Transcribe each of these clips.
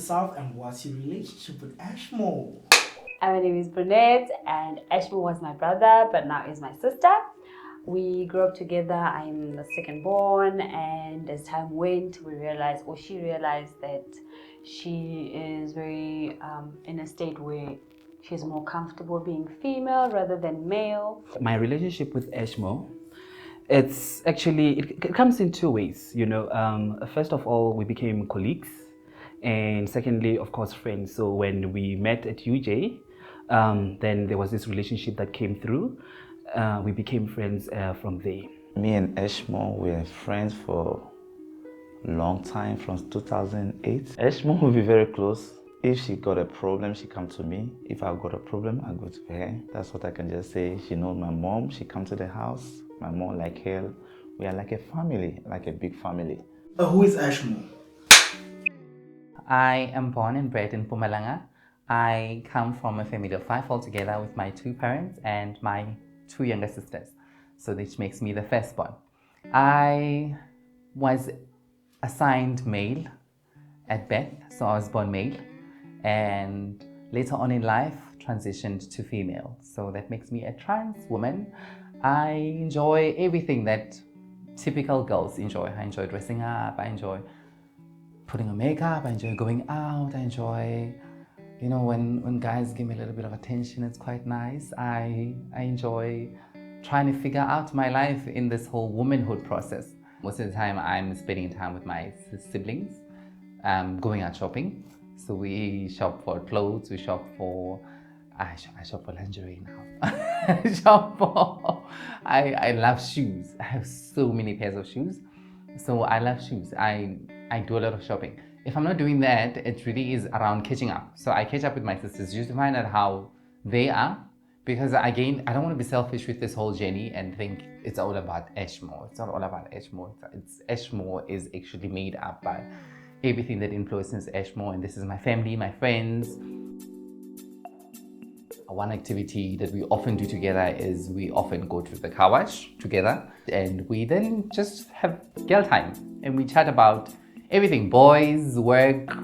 yourself and what's your relationship with Ashmore? My name is Brunette, and Ashmore was my brother, but now is my sister. We grew up together. I'm the second born, and as time went, we realized, or she realized, that she is very in a state where she's more comfortable being female rather than male. My relationship with Ashmore, it's actually, it comes in two ways, you know. First of all, we became colleagues, and secondly, of course, friends. So when we met at UJ, then there was this relationship that came through. We became friends from there. Me and Ashmore were friends for a long time, from 2008. Ashmore will be very close. If she got a problem, she come to me. If I got a problem, I go to her. That's what I can just say. She knows my mom. She come to the house. My mom like her. We are like a family, like a big family. Who is Ashmore? I am born and bred in Mpumalanga. I come from a family of 5 altogether with my 2 parents and my 2 younger sisters. So this makes me the firstborn. I was assigned male at birth, so I was born male. And later on in life, transitioned to female. So that makes me a trans woman. I enjoy everything that typical girls enjoy. I enjoy dressing up, I enjoy putting on makeup, I enjoy going out, I enjoy, you know, when guys give me a little bit of attention, it's quite nice. I enjoy trying to figure out my life in this whole womanhood process. Most of the time I'm spending time with my siblings, going out shopping. So we shop for clothes, we shop for, I shop for lingerie now. I love shoes. I have so many pairs of shoes. So I love shoes. I do a lot of shopping. If I'm not doing that, it really is around catching up. So I catch up with my sisters just to find out how they are. Because again, I don't want to be selfish with this whole journey and think it's all about Ashmore. It's not all about Ashmore. Ashmore is actually made up by everything that influences Ashmore, and this is my family, my friends. One activity that we often do together is we often go to the car wash together, and we then just have girl time and we chat about everything: boys, work,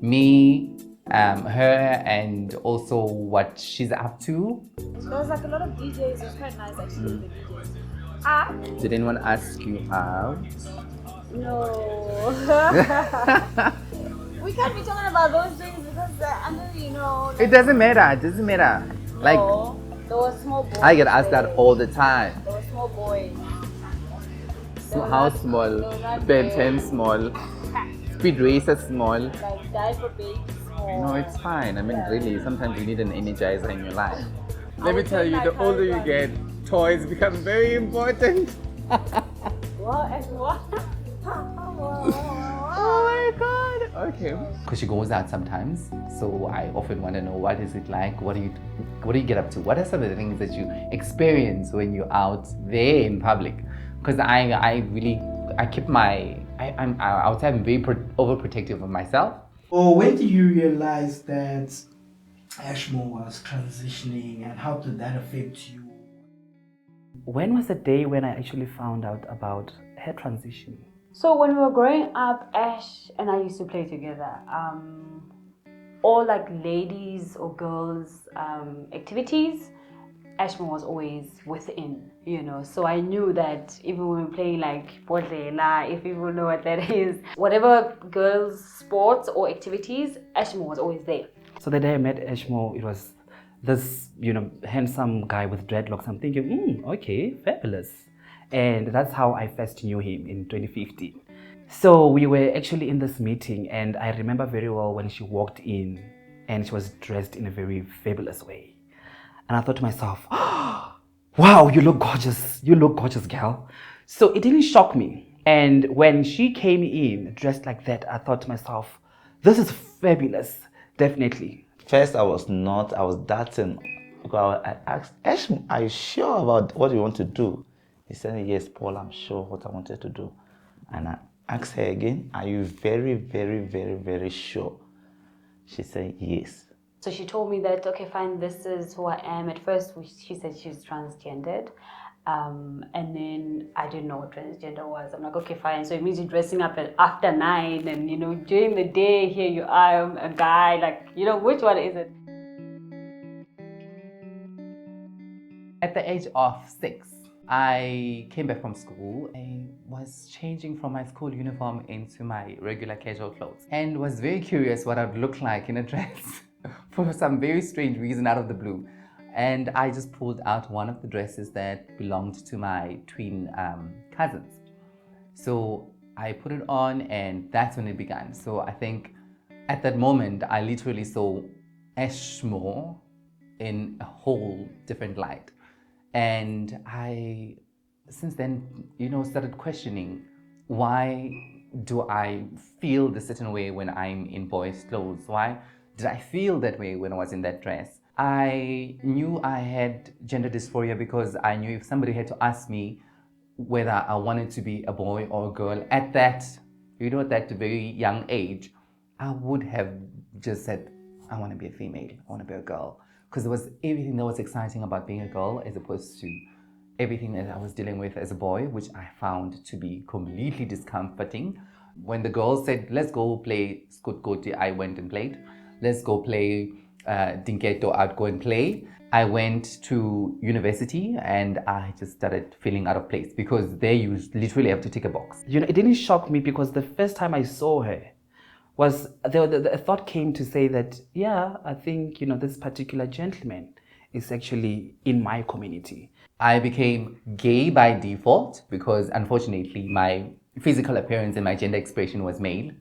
me, her, and also what she's up to. There was like a lot of DJs. It was quite nice actually. The DJs. Did anyone ask you out? No. We can't be talking about those things because you know. It doesn't matter. It doesn't matter. Like, no, there were small boys. I get asked that all the time. There were small boys. How small? Ben 10 small. Speed Racer small. Like diaper baby small. No, it's fine. I mean, really, sometimes you need an energizer in your life. Let me tell you, the older you get, toys become very important. What? And what? Oh my god. Okay. Because she goes out sometimes, so I often want to know, what is it like? What do you get up to? What are some of the things that you experience when you're out there in public? Because I keep my, I would say I'm very overprotective of myself. Or when did you realize that Ashmore was transitioning, and how did that affect you? When was the day when I actually found out about her transition? So when we were growing up, Ash and I used to play together. All like ladies or girls activities, Ashmore was always within, you know. So I knew that even when we were playing like Bodlela, if people know what that is, whatever girls' sports or activities, Ashmore was always there. So the day I met Ashmore, it was this, you know, handsome guy with dreadlocks. I'm thinking, okay, fabulous. And that's how I first knew him in 2015. So we were actually in this meeting, and I remember very well when she walked in and she was dressed in a very fabulous way. And I thought to myself, oh, wow, you look gorgeous. You look gorgeous, girl. So it didn't shock me. And when she came in dressed like that, I thought to myself, this is fabulous, definitely. First, I was doubting. I asked Ashmore, are you sure about what you want to do? He said, yes, Paul, I'm sure what I wanted to do. And I asked her again, are you very, very, very, very sure? She said, yes. So she told me that, okay, fine, this is who I am. At first, she said she was transgendered. And then I didn't know what transgender was. I'm like, okay, fine. So it means you're dressing up at after 9 and, you know, during the day, here you are, a guy, like, you know, which one is it? At the age of 6, I came back from school. I was changing from my school uniform into my regular casual clothes and was very curious what I would look like in a dress for some very strange reason out of the blue. And I just pulled out one of the dresses that belonged to my twin cousins. So I put it on, and that's when it began. So I think at that moment, I literally saw Ashmore in a whole different light. And I, since then, you know, started questioning, why do I feel the certain way when I'm in boys' clothes? Why did I feel that way when I was in that dress? I knew I had gender dysphoria because I knew if somebody had to ask me whether I wanted to be a boy or a girl at that, you know, at that very young age, I would have just said, I want to be a female, I want to be a girl. Because there was everything that was exciting about being a girl as opposed to everything that I was dealing with as a boy, which I found to be completely discomforting. When the girls said, let's go play Skutkoti, I went and played. Let's go play Dinketo, I'd go and play. I went to university and I just started feeling out of place because there you literally have to tick a box. You know, it didn't shock me because the first time I saw her was the thought came to say that, yeah, I think, you know, this particular gentleman is actually in my community. I became gay by default because unfortunately my physical appearance and my gender expression was male.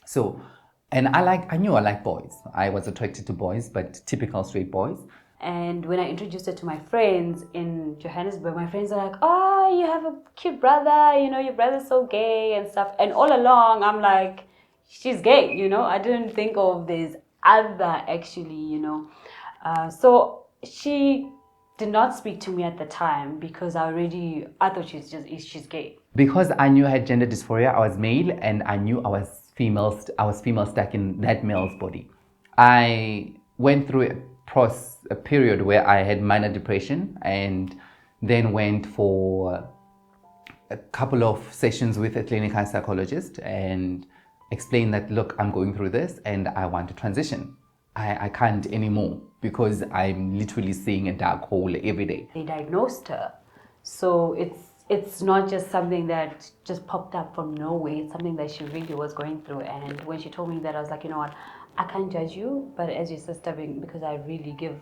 So, and I knew I liked boys. I was attracted to boys, but typical straight boys. And when I introduced it to my friends in Johannesburg, my friends are like, oh, you have a cute brother, you know, your brother's so gay and stuff. And all along, I'm like, she's gay, you know. I didn't think of this other actually, you know. So she did not speak to me at the time because I thought she's gay. Because I knew I had gender dysphoria, I was male, and I knew I was female stuck in that male's body. I went through a period where I had minor depression and then went for a couple of sessions with a clinical psychologist and explained that, look, I'm going through this and I want to transition. I can't anymore because I'm literally seeing a dark hole every day. They diagnosed her. So it's not just something that just popped up from nowhere. It's something that she really was going through. And when she told me that, I was like, you know what, I can't judge you, but as your sister, because I really give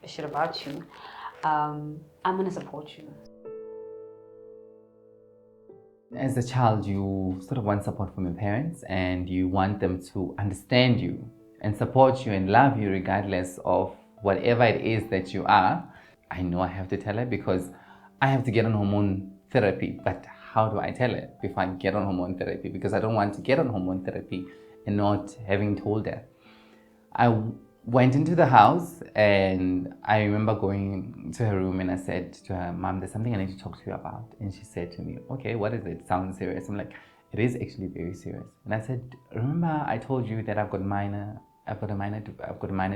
a shit about you, I'm going to support you. As a child, you sort of want support from your parents and you want them to understand you and support you and love you regardless of whatever it is that you are. I know I have to tell her because I have to get on hormone therapy, but how do I tell her if I get on hormone therapy? Because I don't want to get on hormone therapy and not having told her. I went into the house and I remember going to her room and I said to her, Mom, there's something I need to talk to you about. And she said to me, okay, what is it? Sounds serious. I'm like, it is actually very serious. And I said, remember I told you that I've got a minor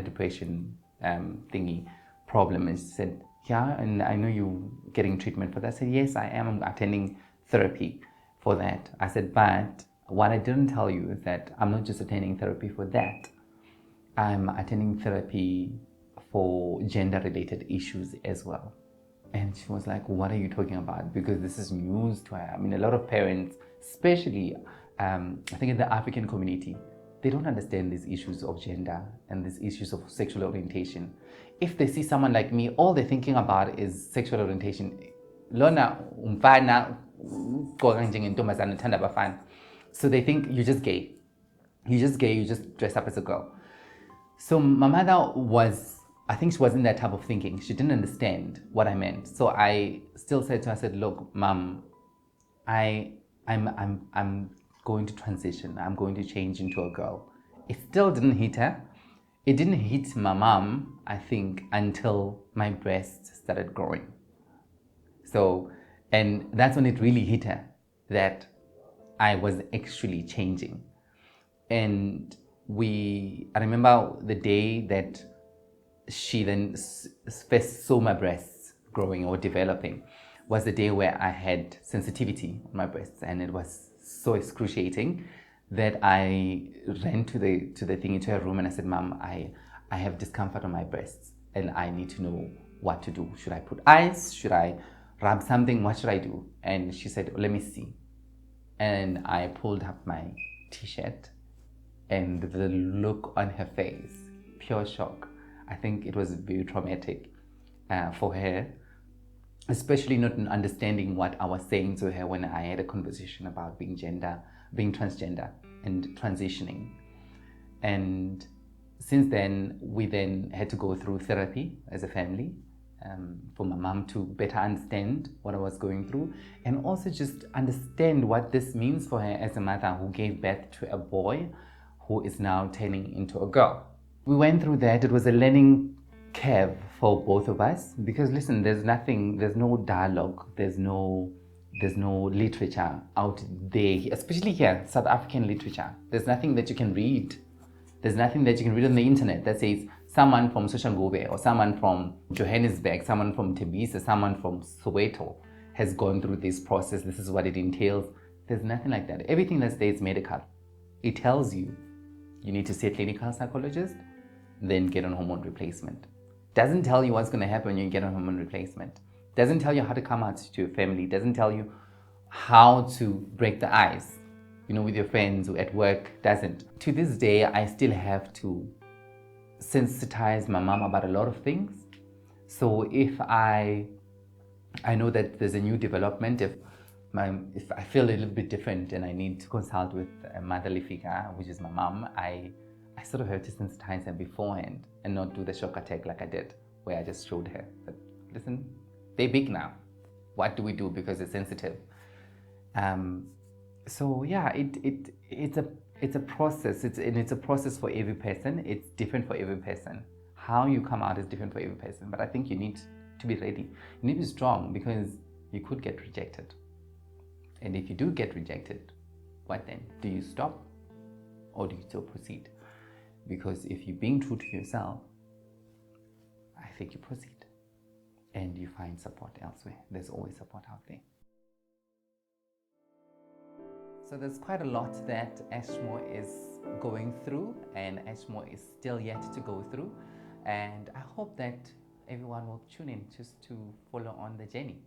depression thingy problem. And she said, yeah, and I know you're getting treatment for that. I said, yes, I am. I'm attending therapy for that. I said, but what I didn't tell you is that I'm not just attending therapy for that. I'm attending therapy for gender-related issues as well. And she was like, what are you talking about? Because this is news to her. I mean, a lot of parents, especially I think in the African community, they don't understand these issues of gender and these issues of sexual orientation. If they see someone like me, all they're thinking about is sexual orientation. So they think you're just gay. You're just gay, you just dress up as a girl. So my mother I think she wasn't that type of thinking. She didn't understand what I meant. So I still said to her, I said, look, Mom, I'm going to transition. I'm going to change into a girl. It still didn't hit her. It didn't hit my mom, I think, until my breasts started growing. So, and that's when it really hit her that I was actually changing. And I remember the day that she then first saw my breasts growing or developing. was the day where I had sensitivity on my breasts, and it was so excruciating that I ran to the thing into her room and I said, "Mom, I have discomfort on my breasts and I need to know what to do. Should I put ice? Should I rub something? What should I do?" And she said, "Let me see." And I pulled up my t-shirt, and the look on her face, pure shock. I think it was very traumatic for her, especially not understanding what I was saying to her when I had a conversation about being transgender and transitioning. And since then, we then had to go through therapy as a family for my mom to better understand what I was going through, and also just understand what this means for her as a mother who gave birth to a boy who is now turning into a girl. We went through that. It was a learning curve for both of us, because listen, there's no dialogue, there's no literature out there, especially here, South African literature. There's nothing that you can read. There's nothing that you can read on the internet that says someone from Soshanguve or someone from Johannesburg, someone from Tembisa, someone from Soweto has gone through this process. This is what it entails. There's nothing like that. Everything that stays medical. It tells you need to see a clinical psychologist, then get on hormone replacement. Doesn't tell you what's going to happen when you get on hormone replacement. Doesn't tell you how to come out to your family. Doesn't tell you how to break the ice, with your friends or at work. Doesn't. To this day, I still have to sensitize my mom about a lot of things. So if I know that there's a new development, if I feel a little bit different and I need to consult with a motherly figure, which is my mom, I sort of have to sensitize her beforehand and not do the shock attack like I did, where I just showed her that, listen, they're big now. What do we do because it's sensitive? So yeah, it's a process. It's a process for every person. It's different for every person. How you come out is different for every person. But I think you need to be ready. You need to be strong, because you could get rejected. And if you do get rejected, what then? Do you stop or do you still proceed? Because if you're being true to yourself, I think you proceed and you find support elsewhere. There's always support out there. So there's quite a lot that Ashmore is going through, and Ashmore is still yet to go through. And I hope that everyone will tune in just to follow on the journey.